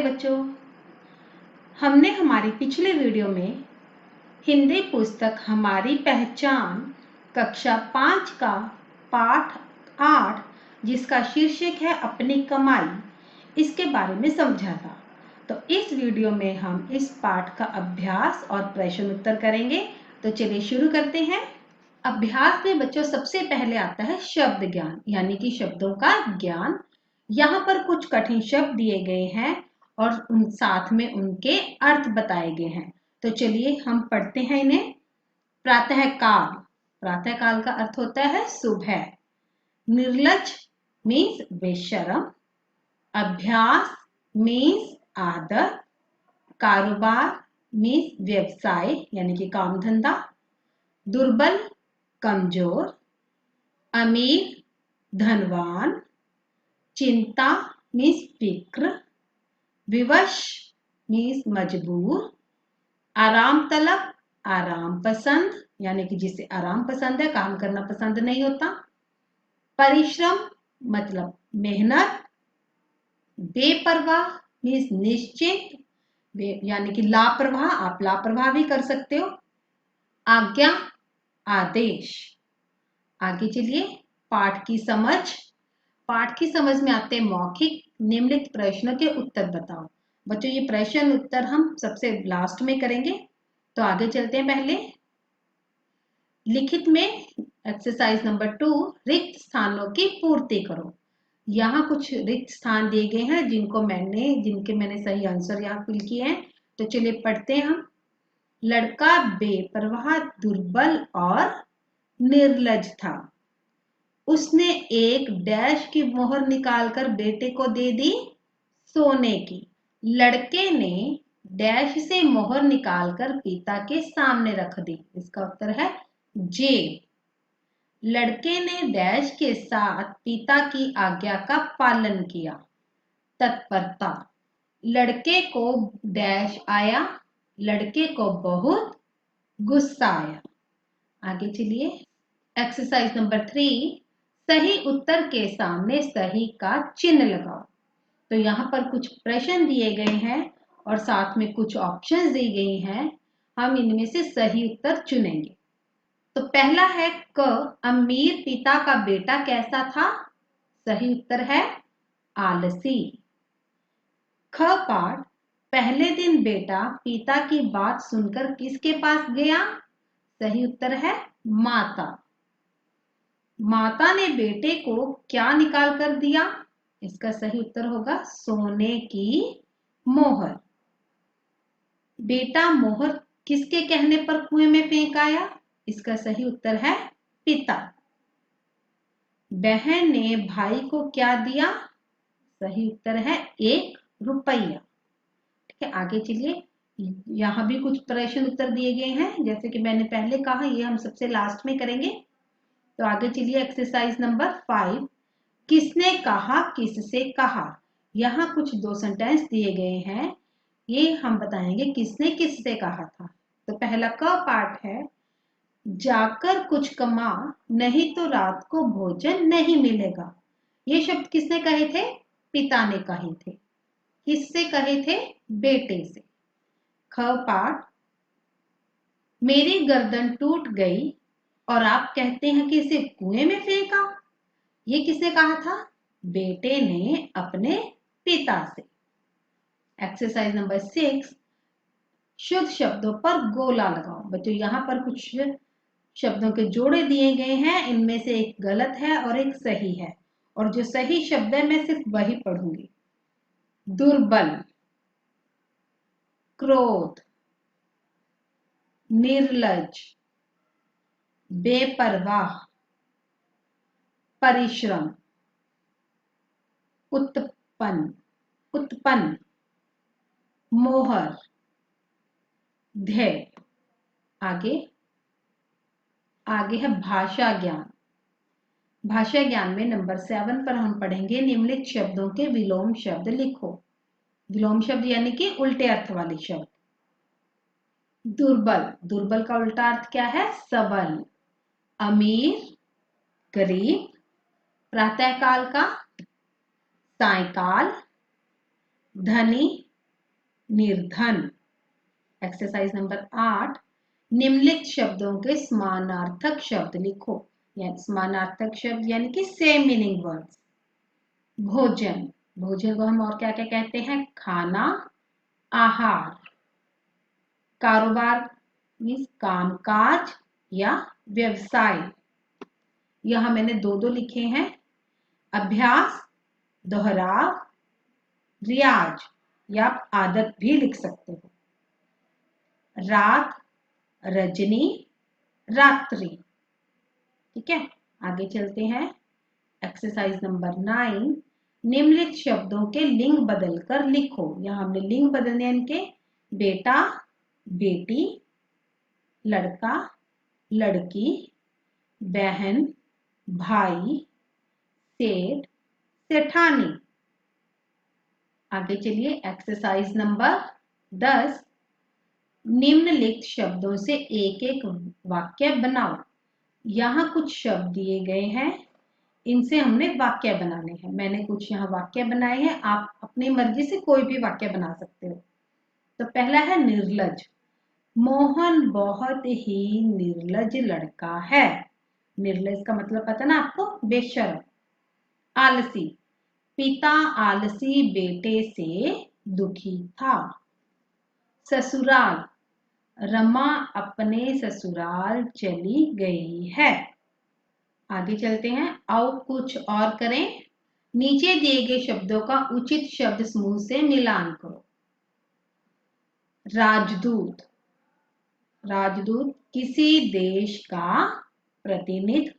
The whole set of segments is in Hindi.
प्यारे बच्चों, हमने हमारी पिछले वीडियो में हिंदी पुस्तक हमारी पहचान कक्षा 5 का पाठ 8 जिसका शीर्षक है अपनी कमाई, इसके बारे में समझा था। तो इस वीडियो में हम इस पाठ का अभ्यास और प्रश्न उत्तर करेंगे। तो चलिए शुरू करते हैं। अभ्यास में बच्चों सबसे पहले आता है शब्द ज्ञान, यानी कि शब्दों का ज्ञान। यहाँ पर कुछ कठिन शब्द दिए गए हैं और उन साथ में उनके अर्थ बताए गए हैं। तो चलिए हम पढ़ते हैं इन्हें। प्रातःकाल, प्रातःकाल का अर्थ होता है सुबह। निर्लज मीन्स बेशरम। अभ्यास मीन्स आदत। कारोबार मीन्स व्यवसाय यानी कि काम धंधा। दुर्बल कमजोर। अमीर धनवान। चिंता मीन्स फिक्र। विवश मीन्स मजबूर। आराम तलब आराम पसंद, यानी कि जिसे आराम पसंद है, काम करना पसंद नहीं होता। परिश्रम मतलब मेहनत। बेपरवाह मीन्स निश्चित, यानी कि लापरवाह, आप लापरवाह भी कर सकते हो। आज्ञा आदेश। आगे चलिए पाठ की समझ। पाठ की समझ में आते हैं मौखिक। निम्नलिखित प्रश्नों के उत्तर बताओ। बच्चों ये प्रश्न उत्तर हम सबसे लास्ट में करेंगे, तो आगे चलते हैं। पहले लिखित में एक्सरसाइज नंबर 2 रिक्त स्थानों की पूर्ति करो। यहाँ कुछ रिक्त स्थान दिए गए हैं जिनके मैंने सही आंसर यहाँ फिल किए हैं। तो चलिए पढ़ते हैं हम। लड़का बेपरवाह, दुर्बल और निर्लज था। उसने एक डैश की मोहर निकालकर बेटे को दे दी सोने की। लड़के ने डैश से मोहर निकालकर पिता के सामने रख दी। इसका उत्तर है जे। लड़के ने डैश के साथ पिता की आज्ञा का पालन किया। तत्परता, लड़के को डैश आया, लड़के को बहुत गुस्सा आया। आगे चलिए एक्सरसाइज नंबर 3 सही उत्तर के सामने सही का चिन्ह लगाओ। तो यहाँ पर कुछ प्रश्न दिए गए हैं और साथ में कुछ ऑप्शंस दी गई हैं। हम इनमें से सही उत्तर चुनेंगे। तो पहला है क, अमीर पिता का बेटा कैसा था? सही उत्तर है आलसी। ख पाठ, पहले दिन बेटा पिता की बात सुनकर किसके पास गया? सही उत्तर है माता। माता ने बेटे को क्या निकाल कर दिया? इसका सही उत्तर होगा सोने की मोहर। बेटा मोहर किसके कहने पर कुएं में फेंक आया? इसका सही उत्तर है पिता। बहन ने भाई को क्या दिया? सही उत्तर है 1 रुपया। ठीक है, आगे चलिए। यहाँ भी कुछ प्रश्न उत्तर दिए गए हैं, जैसे कि मैंने पहले कहा ये हम सबसे लास्ट में करेंगे। तो आगे चलिए एक्सरसाइज नंबर 5 किसने कहा किससे कहा। यहाँ कुछ 2 सेंटेंस दिए गए हैं, ये हम बताएंगे किसने किससे कहा था। तो पहला क पार्ट है, जाकर कुछ कमा नहीं तो रात को भोजन नहीं मिलेगा। ये शब्द किसने कहे थे? पिता ने कहे थे। किससे कहे थे? बेटे से। ख पार्ट, मेरी गर्दन टूट गई और आप कहते हैं कि इसे कुएं में फेंका। ये किसने कहा था? बेटे ने अपने पिता से। एक्सरसाइज नंबर 6 शुद्ध शब्दों पर गोला लगाओ। बच्चों यहाँ पर कुछ शब्दों के जोड़े दिए गए हैं, इनमें से एक गलत है और एक सही है, और जो सही शब्द है मैं सिर्फ वही पढ़ूंगी। दुर्बल, क्रोध, निर्लज, बेपरवाह, परिश्रम, उत्पन्न, मोहर, धैर्य। आगे है भाषा ज्ञान। भाषा ज्ञान में नंबर 7 पर हम पढ़ेंगे निम्नलिखित शब्दों के विलोम शब्द लिखो। विलोम शब्द यानी कि उल्टे अर्थ वाले शब्द। दुर्बल, दुर्बल का उल्टा अर्थ क्या है? सबल। अमीर, गरीब। प्रातःकाल का सायकाल। धनी, निर्धन। एक्सरसाइज नंबर 8, निम्नलिखित शब्दों के समानार्थक शब्द लिखो। समानार्थक शब्द यानी कि सेम मीनिंग वर्ड्स। भोजन, भोजन को हम और क्या क्या कहते हैं? खाना, आहार। कारोबार मीन्स कामकाज या व्यवसाय। यहां मैंने दो दो लिखे हैं। अभ्यास, दोहराव, रियाज या आदत भी लिख सकते हो। रात, रजनी, रात्रि। ठीक है, आगे चलते हैं। एक्सरसाइज नंबर 9, निम्नलिखित शब्दों के लिंग बदलकर लिखो। यहां हमने लिंग बदलने इनके बेटा, बेटी, लड़का, लड़की, बहन, भाई, सेठ, सेठानी। आगे चलिए। एक्सरसाइज नंबर 10, निम्नलिखित शब्दों से एक एक वाक्य बनाओ। यहाँ कुछ शब्द दिए गए हैं, इनसे हमने वाक्य बनाने हैं। मैंने कुछ यहाँ वाक्य बनाए हैं, आप अपनी मर्जी से कोई भी वाक्य बना सकते हो। तो पहला है निर्लज। मोहन बहुत ही निर्लज लड़का है। निर्लज का मतलब पता ना आपको? बेशर्म। आलसी, पिता आलसी बेटे से दुखी था। ससुराल, रमा अपने ससुराल चली गई है। आगे चलते हैं। आओ कुछ और करें। नीचे दिए गए शब्दों का उचित शब्द समूह से मिलान करो। राजदूत, राजदूत किसी देश का प्रतिनिधि।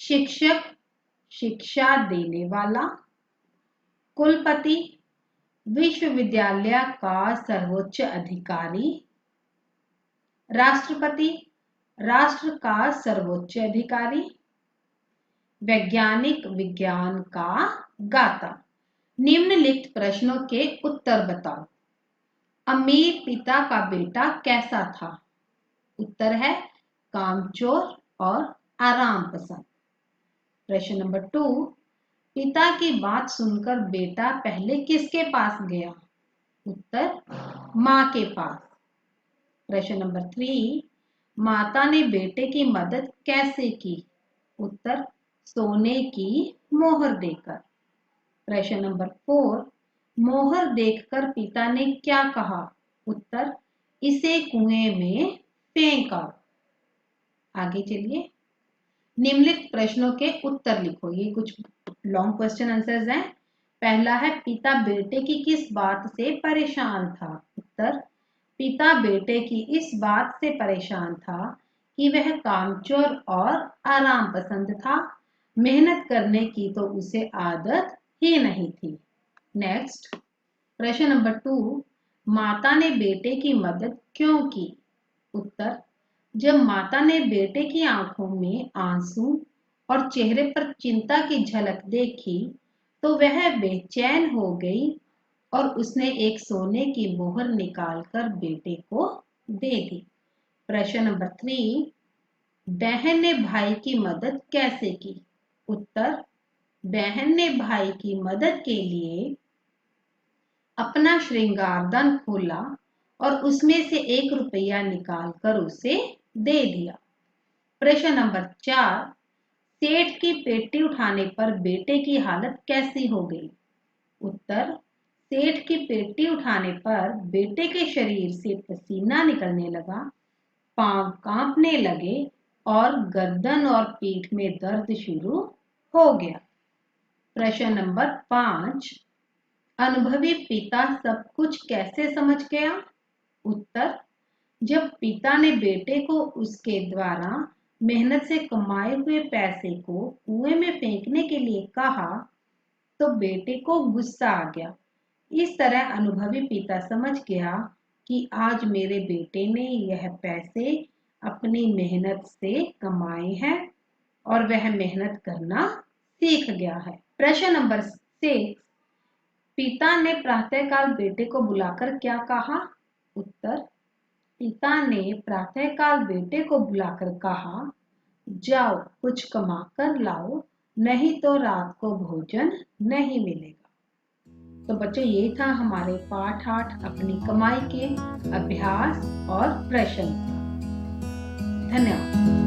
शिक्षक, शिक्षा देने वाला। कुलपति, विश्वविद्यालय का सर्वोच्च अधिकारी। राष्ट्रपति, राष्ट्र का सर्वोच्च अधिकारी। वैज्ञानिक, विज्ञान का गाता। निम्नलिखित प्रश्नों के उत्तर बताओ। अमीर पिता का बेटा कैसा था? उत्तर है कामचोर और आराम पसंद। प्रश्न नंबर 2, पिता की बात सुनकर बेटा पहले किसके पास गया? उत्तर मां के पास। प्रश्न नंबर 3, माता ने बेटे की मदद कैसे की? उत्तर सोने की मोहर देकर। प्रश्न नंबर 4, मोहर देखकर पिता ने क्या कहा? उत्तर इसे कुएं में फेंक आओ। आगे चलिए। निम्नलिखित प्रश्नों के उत्तर लिखो। ये कुछ लॉन्ग क्वेश्चन आंसर्स हैं। पहला है, पिता बेटे की किस बात से परेशान था? उत्तर पिता बेटे की इस बात से परेशान था कि वह कामचोर और आराम पसंद था। मेहनत करने की तो उसे आदत ही नहीं थी। नेक्स्ट, प्रश्न नंबर 2, माता ने बेटे की मदद क्यों की? उत्तर जब माता ने बेटे की आंखों में आंसू और चेहरे पर चिंता की झलक देखी तो वह बेचैन हो गई और उसने एक सोने की मोहर निकालकर बेटे को दे दी। प्रश्न नंबर 3, बहन ने भाई की मदद कैसे की? उत्तर बहन ने भाई की मदद के लिए अपना श्रृंगारदान खोला और उसमें से 1 रुपया निकालकर उसे दे दिया। प्रश्न नंबर 4, सेठ की पेटी उठाने पर बेटे की हालत कैसी हो गई? उत्तर सेठ की पेटी उठाने पर बेटे के शरीर से पसीना निकलने लगा, पांव कांपने लगे और गर्दन और पीठ में दर्द शुरू हो गया। प्रश्न नंबर 5, अनुभवी पिता सब कुछ कैसे समझ गया? उत्तर जब पिता ने बेटे को उसके द्वारा मेहनत से कमाए हुए पैसे को कुएं में फेंकने के लिए कहा तो बेटे को गुस्सा आ गया। इस तरह अनुभवी पिता समझ गया कि आज मेरे बेटे ने यह पैसे अपनी मेहनत से कमाए हैं और वह मेहनत करना सीख गया है। प्रश्न नंबर 6, पिता ने प्रातःकाल बेटे को बुलाकर क्या कहा? उत्तर पिता ने प्रातःकाल बेटे को बुलाकर कहा, जाओ कुछ कमा कर लाओ, नहीं तो रात को भोजन नहीं मिलेगा। तो बच्चों ये था हमारे पाठ 8 अपनी कमाई के अभ्यास और प्रश्न। धन्यवाद।